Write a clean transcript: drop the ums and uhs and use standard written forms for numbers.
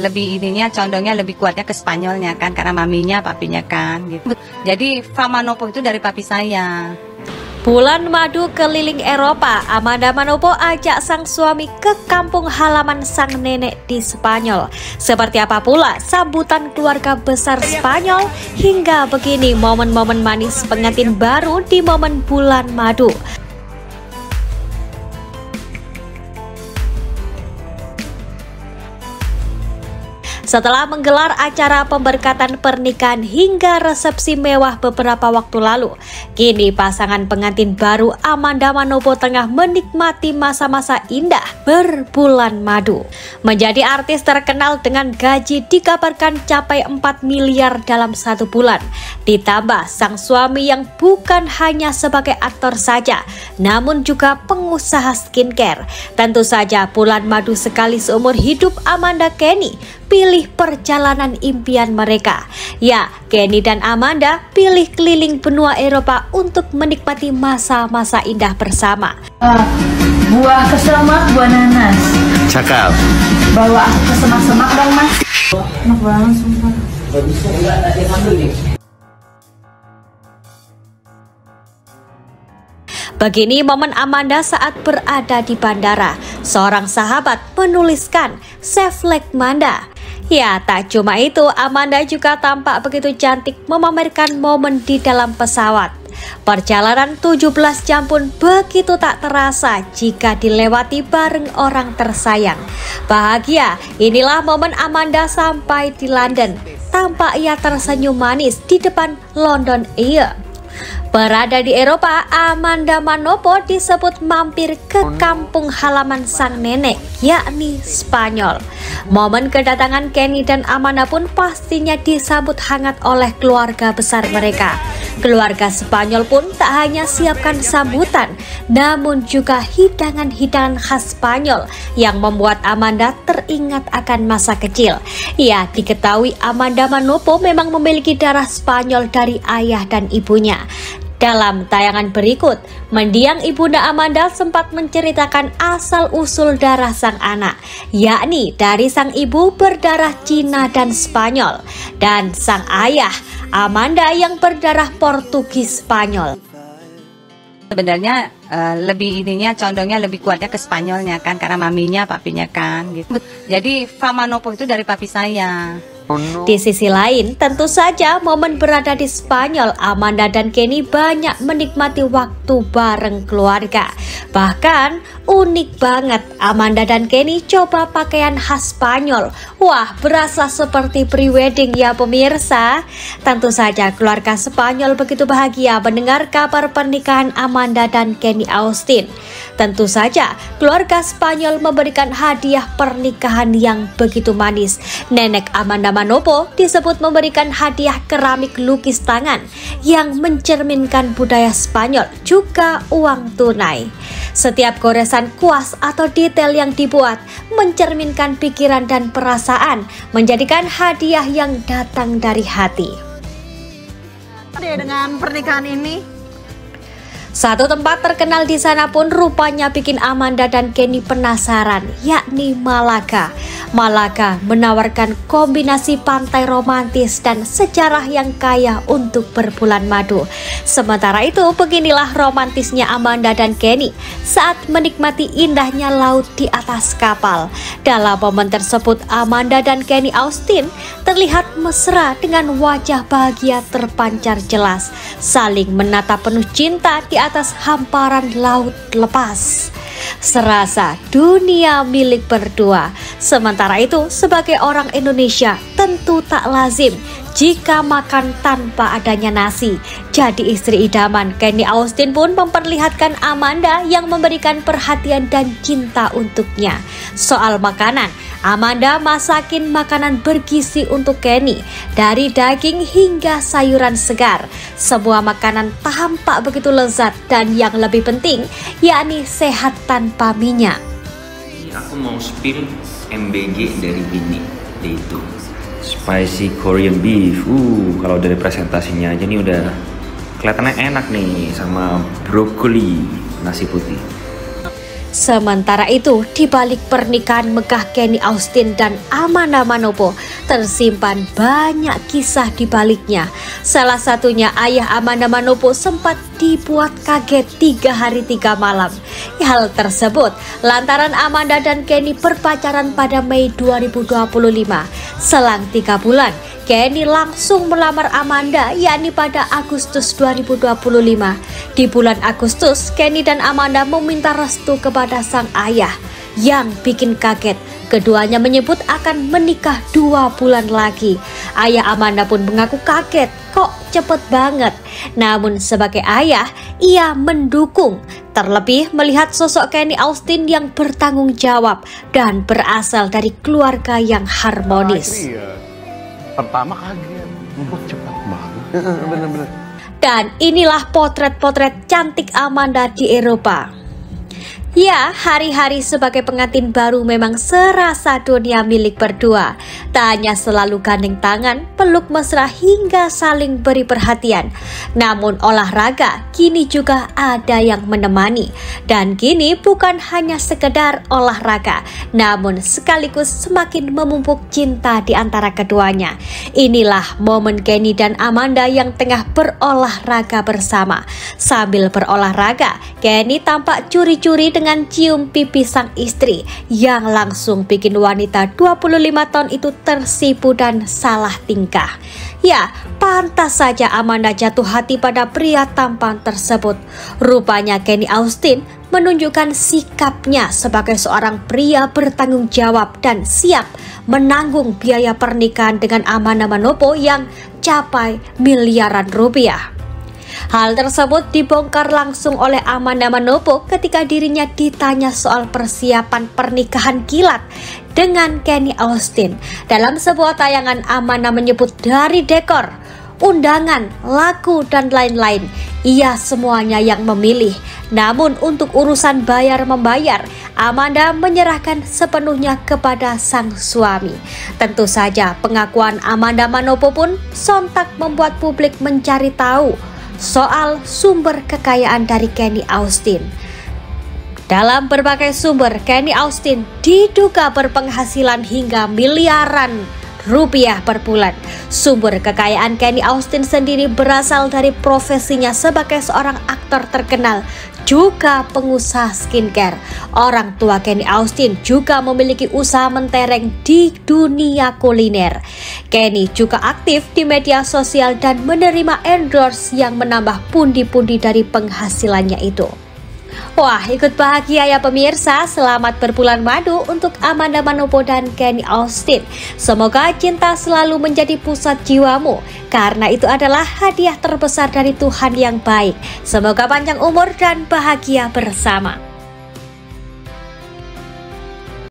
lebih ininya condongnya lebih kuatnya ke Spanyolnya kan, karena maminya papinya kan gitu. Jadi Fama Manopo itu dari papi saya. Bulan madu keliling Eropa, Amanda Manopo ajak sang suami ke kampung halaman sang nenek di Spanyol. Seperti apa pula sambutan keluarga besar Spanyol, hingga begini momen-momen manis pengantin baru di momen bulan madu. Setelah menggelar acara pemberkatan pernikahan hingga resepsi mewah beberapa waktu lalu, kini pasangan pengantin baru Amanda Manopo tengah menikmati masa-masa indah berbulan madu. Menjadi artis terkenal dengan gaji dikabarkan capai 4 miliar dalam 1 bulan. Ditambah sang suami yang bukan hanya sebagai aktor saja, namun juga pengusaha skincare. Tentu saja bulan madu sekali seumur hidup Amanda Kenny pilih perjalanan impian mereka. Ya, Kenny dan Amanda pilih keliling benua Eropa untuk menikmati masa-masa indah bersama. Buah kesemak, buah nanas. Cakal. Bawa ke semak-semak dong, Mas. Enak banget, sumpah. Begini momen Amanda saat berada di bandara. Seorang sahabat menuliskan, "Save Lekmanda." Ya, tak cuma itu, Amanda juga tampak begitu cantik memamerkan momen di dalam pesawat. Perjalanan 17 jam pun begitu tak terasa jika dilewati bareng orang tersayang. Bahagia, inilah momen Amanda sampai di London. Tampak ia tersenyum manis di depan London Eye. Berada di Eropa, Amanda Manopo disebut mampir ke kampung halaman sang nenek, yakni Spanyol. Momen kedatangan Kenny dan Amanda pun pastinya disambut hangat oleh keluarga besar mereka. Keluarga Spanyol pun tak hanya siapkan sambutan, namun juga hidangan-hidangan khas Spanyol yang membuat Amanda teringat akan masa kecil. Ya, diketahui Amanda Manopo memang memiliki darah Spanyol dari ayah dan ibunya. Dalam tayangan berikut, mendiang ibunda Amanda sempat menceritakan asal-usul darah sang anak, yakni dari sang ibu berdarah Cina dan Spanyol, dan sang ayah Amanda yang berdarah Portugis Spanyol. Sebenarnya lebih ininya condongnya lebih kuatnya ke Spanyolnya kan, karena maminya papinya kan gitu. Jadi Fama Manopo itu dari papi saya. Di sisi lain, tentu saja momen berada di Spanyol, Amanda dan Kenny banyak menikmati waktu bareng keluarga. Bahkan unik banget, Amanda dan Kenny coba pakaian khas Spanyol. Wah, berasa seperti pre-wedding ya pemirsa. Tentu saja keluarga Spanyol begitu bahagia mendengar kabar pernikahan Amanda dan Kenny Austin. Tentu saja keluarga Spanyol memberikan hadiah pernikahan yang begitu manis. Nenek Amanda Manopo disebut memberikan hadiah keramik lukis tangan yang mencerminkan budaya Spanyol, juga uang tunai. Setiap goresan kuas atau detail yang dibuat mencerminkan pikiran dan perasaan, menjadikan hadiah yang datang dari hati. Dengan pernikahan ini, satu tempat terkenal di sana pun rupanya bikin Amanda dan Kenny penasaran, yakni Malaga. Malaga menawarkan kombinasi pantai romantis dan sejarah yang kaya untuk berbulan madu. Sementara itu, beginilah romantisnya Amanda dan Kenny saat menikmati indahnya laut di atas kapal. Dalam momen tersebut, Amanda dan Kenny Austin terlihat mesra dengan wajah bahagia terpancar jelas, saling menatap penuh cinta di atas hamparan laut lepas. Serasa dunia milik berdua. Sementara itu, sebagai orang Indonesia tentu tak lazim jika makan tanpa adanya nasi. Jadi istri idaman Kenny Austin pun memperlihatkan Amanda yang memberikan perhatian dan cinta untuknya. Soal makanan, Amanda masakin makanan bergizi untuk Kenny, dari daging hingga sayuran segar. Semua makanan tampak begitu lezat dan yang lebih penting, yakni sehat tanpa minyak. Aku mau spill MBG dari Bini, yaitu spicy Korean beef. Kalau dari presentasinya aja nih udah kelihatannya enak nih, sama brokoli nasi putih. Sementara itu, di balik pernikahan megah Kenny Austin dan Amanda Manopo, tersimpan banyak kisah di baliknya. Salah satunya ayah Amanda Manopo sempat dibuat kaget 3 hari 3 malam. Hal tersebut lantaran Amanda dan Kenny berpacaran pada Mei 2025. Selang 3 bulan, Kenny langsung melamar Amanda, yakni pada Agustus 2025. Di bulan Agustus, Kenny dan Amanda meminta restu kepada sang ayah. Yang bikin kaget, keduanya menyebut akan menikah 2 bulan lagi. Ayah Amanda pun mengaku kaget, kok cepet banget. Namun sebagai ayah, ia mendukung. Terlebih melihat sosok Kenny Austin yang bertanggung jawab dan berasal dari keluarga yang harmonis. Pertama kaget, cepat banget. Bener-bener. Dan inilah potret-potret cantik Amanda di Eropa. Ya, hari-hari sebagai pengantin baru memang serasa dunia milik berdua. Tak hanya selalu gandeng tangan, peluk mesra hingga saling beri perhatian. Namun olahraga kini juga ada yang menemani. Dan kini bukan hanya sekedar olahraga, namun sekaligus semakin memumpuk cinta di antara keduanya. Inilah momen Kenny dan Amanda yang tengah berolahraga bersama. Sambil berolahraga, Kenny tampak curi-curi dengan cium pipi sang istri yang langsung bikin wanita 25 tahun itu tersipu dan salah tingkah. Ya, pantas saja Amanda jatuh hati pada pria tampan tersebut. Rupanya Kenny Austin menunjukkan sikapnya sebagai seorang pria bertanggung jawab dan siap menanggung biaya pernikahan dengan Amanda Manopo yang capai miliaran rupiah. Hal tersebut dibongkar langsung oleh Amanda Manopo ketika dirinya ditanya soal persiapan pernikahan kilat dengan Kenny Austin. Dalam sebuah tayangan, Amanda menyebut dari dekor, undangan, lagu, dan lain-lain, ia semuanya yang memilih. Namun untuk urusan bayar-membayar, Amanda menyerahkan sepenuhnya kepada sang suami. Tentu saja pengakuan Amanda Manopo pun sontak membuat publik mencari tahu soal sumber kekayaan dari Kenny Austin. Dalam berbagai sumber, Kenny Austin diduga berpenghasilan hingga miliaran rupiah per bulan. Sumber kekayaan Kenny Austin sendiri berasal dari profesinya sebagai seorang aktor terkenal, juga pengusaha skincare. Orang tua Kenny Austin juga memiliki usaha mentereng di dunia kuliner. Kenny juga aktif di media sosial dan menerima endorse yang menambah pundi-pundi dari penghasilannya itu. Wah, ikut bahagia ya pemirsa. Selamat berbulan madu untuk Amanda Manopo dan Kenny Austin. Semoga cinta selalu menjadi pusat jiwamu, karena itu adalah hadiah terbesar dari Tuhan yang baik. Semoga panjang umur dan bahagia bersama.